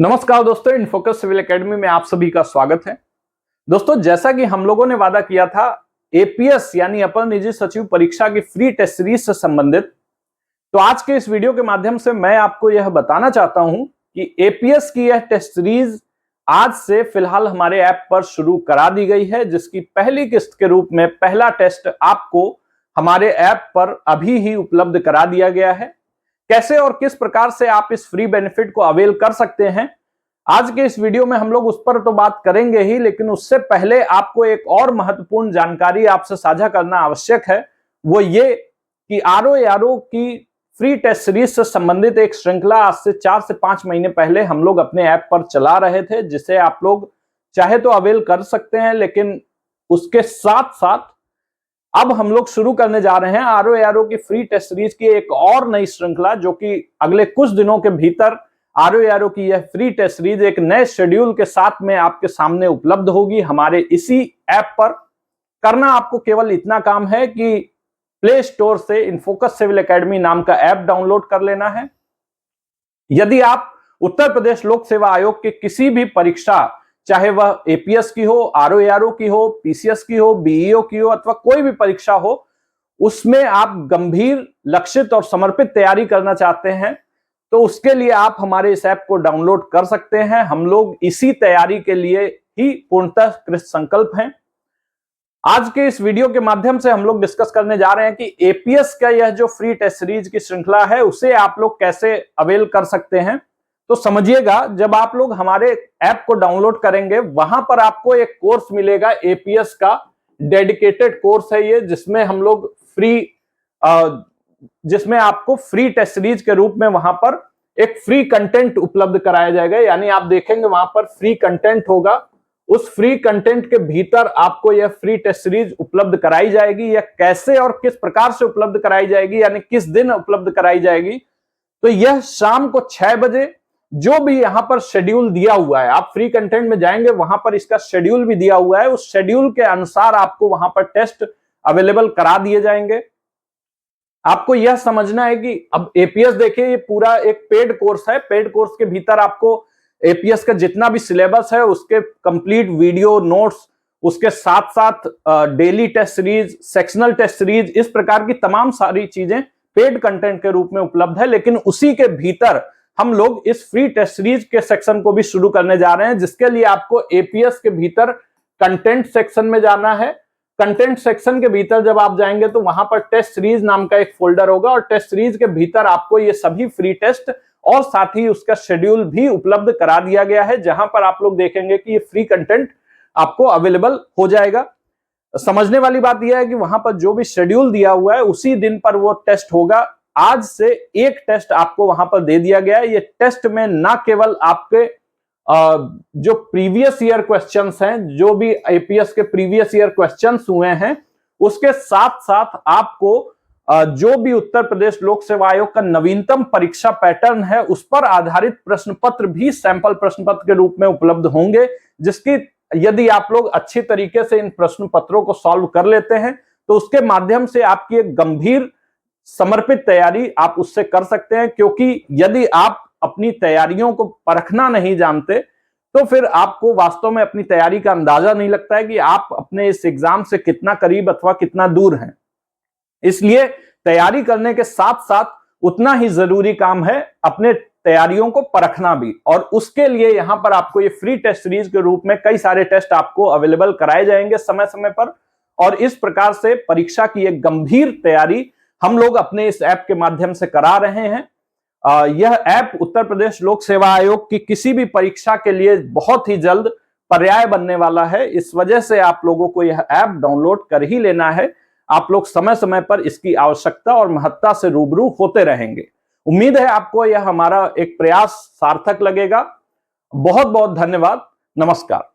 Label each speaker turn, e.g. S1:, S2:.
S1: नमस्कार दोस्तों, InFocus civil academy में आप सभी का स्वागत है। दोस्तों, जैसा कि हम लोगों ने वादा किया था एपीएस यानी अपर निजी सचिव परीक्षा की फ्री टेस्ट सीरीज से संबंधित, तो आज के इस वीडियो के माध्यम से मैं आपको यह बताना चाहता हूं कि एपीएस की यह टेस्ट सीरीज आज से फिलहाल हमारे ऐप पर शुरू करा दी गई है, जिसकी पहली किस्त के रूप में पहला टेस्ट आपको हमारे ऐप पर अभी ही उपलब्ध करा दिया गया है। कैसे और किस प्रकार से आप इस फ्री बेनिफिट को अवेल कर सकते हैं, आज के इस वीडियो में हम लोग उस पर तो बात करेंगे ही, लेकिन उससे पहले आपको एक और महत्वपूर्ण जानकारी आपसे साझा करना आवश्यक है। वो ये कि आरओ की फ्री टेस्ट सीरीज से संबंधित एक श्रृंखला आज से 4 से 5 महीने पहले हम लोग अपने ऐप पर चला रहे थे, जिसे आप लोग चाहे तो अवेल कर सकते हैं, लेकिन उसके साथ साथ अब हम लोग शुरू करने जा रहे हैं आरओ की फ्री टेस्ट सीरीज की एक और नई श्रृंखला, जो कि अगले कुछ दिनों के भीतर आरओ की यह फ्री टेस्ट सीरीज एक नए शेड्यूल के साथ में आपके सामने उपलब्ध होगी हमारे इसी ऐप पर। करना आपको केवल इतना काम है कि प्ले स्टोर से इनफोकस सिविल एकेडमी नाम का ऐप डाउनलोड कर लेना है। यदि आप उत्तर प्रदेश लोक सेवा आयोग के किसी भी परीक्षा, चाहे वह एपीएस की हो, आरओ की हो, पीसीएस की हो, बीईओ की हो अथवा कोई भी परीक्षा हो, उसमें आप गंभीर, लक्षित और समर्पित तैयारी करना चाहते हैं, तो उसके लिए आप हमारे इस ऐप को डाउनलोड कर सकते हैं। हम लोग इसी तैयारी के लिए ही पूर्णतः कृत संकल्प हैं। आज के इस वीडियो के माध्यम से हम लोग डिस्कस करने जा रहे हैं कि एपीएस का यह जो फ्री टेस्ट सीरीज की श्रृंखला है, उसे आप लोग कैसे अवेल कर सकते हैं। तो समझिएगा, जब आप लोग हमारे ऐप को डाउनलोड करेंगे, वहां पर आपको एक कोर्स मिलेगा, एपीएस का डेडिकेटेड कोर्स है ये, जिसमें हम लोग जिसमें आपको फ्री टेस्ट सीरीज के रूप में वहां पर एक फ्री कंटेंट उपलब्ध कराया जाएगा। यानी आप देखेंगे वहां पर फ्री कंटेंट होगा, उस फ्री कंटेंट के भीतर आपको यह फ्री टेस्ट सीरीज उपलब्ध कराई जाएगी। यह कैसे और किस प्रकार से उपलब्ध कराई जाएगी, यानी किस दिन उपलब्ध कराई जाएगी, तो यह शाम को 6 बजे जो भी यहां पर शेड्यूल दिया हुआ है, आप फ्री कंटेंट में जाएंगे, वहां पर इसका शेड्यूल भी दिया हुआ है, उस शेड्यूल के अनुसार आपको वहां पर टेस्ट अवेलेबल करा दिए जाएंगे। आपको यह समझना है कि अब एपीएस देखिए, ये पूरा एक पेड कोर्स है। पेड कोर्स के भीतर आपको एपीएस का जितना भी सिलेबस है उसके कंप्लीट वीडियो नोट्स, उसके साथ साथ daily test series, sectional test series, इस प्रकार की तमाम सारी चीजें पेड कंटेंट के रूप में उपलब्ध है। लेकिन उसी के भीतर हम लोग इस फ्री टेस्ट सीरीज के सेक्शन को भी शुरू करने जा रहे हैं, जिसके लिए आपको एपीएस के भीतर कंटेंट सेक्शन में जाना है। कंटेंट सेक्शन के भीतर जब आप जाएंगे तो वहां पर टेस्ट सीरीज नाम का एक फोल्डर होगा, और टेस्ट सीरीज के भीतर आपको ये सभी फ्री टेस्ट और साथ ही उसका शेड्यूल भी उपलब्ध करा दिया गया है, जहां पर आप लोग देखेंगे कि ये फ्री कंटेंट आपको अवेलेबल हो जाएगा। समझने वाली बात यह है कि वहां पर जो भी शेड्यूल दिया हुआ है उसी दिन पर वो टेस्ट होगा। आज से एक टेस्ट आपको वहां पर दे दिया गया है। ये टेस्ट में ना केवल आपके जो प्रीवियस ईयर क्वेश्चंस हैं, जो भी एपीएस के प्रीवियस ईयर क्वेश्चंस हुए हैं, उसके साथ साथ आपको जो भी उत्तर प्रदेश लोक सेवा आयोग का नवीनतम परीक्षा पैटर्न है, उस पर आधारित प्रश्न पत्र भी सैंपल प्रश्न पत्र के रूप में उपलब्ध होंगे, जिसकी यदि आप लोग अच्छी तरीके से इन प्रश्न पत्रों को सॉल्व कर लेते हैं तो उसके माध्यम से आपकी एक गंभीर समर्पित तैयारी आप उससे कर सकते हैं। क्योंकि यदि आप अपनी तैयारियों को परखना नहीं जानते, तो फिर आपको वास्तव में अपनी तैयारी का अंदाजा नहीं लगता है कि आप अपने इस एग्जाम से कितना करीब अथवा कितना दूर हैं। इसलिए तैयारी करने के साथ साथ उतना ही जरूरी काम है अपने तैयारियों को परखना भी, और उसके लिए यहां पर आपको ये फ्री टेस्ट सीरीज के रूप में कई सारे टेस्ट आपको अवेलेबल कराए जाएंगे समय समय पर, और इस प्रकार से परीक्षा की एक गंभीर तैयारी हम लोग अपने इस ऐप के माध्यम से करा रहे हैं। यह ऐप उत्तर प्रदेश लोक सेवा आयोग की किसी भी परीक्षा के लिए बहुत ही जल्द पर्याय बनने वाला है। इस वजह से आप लोगों को यह ऐप डाउनलोड कर ही लेना है। आप लोग समय समय पर इसकी आवश्यकता और महत्ता से रूबरू होते रहेंगे। उम्मीद है आपको यह हमारा एक प्रयास सार्थक लगेगा। बहुत बहुत धन्यवाद। नमस्कार।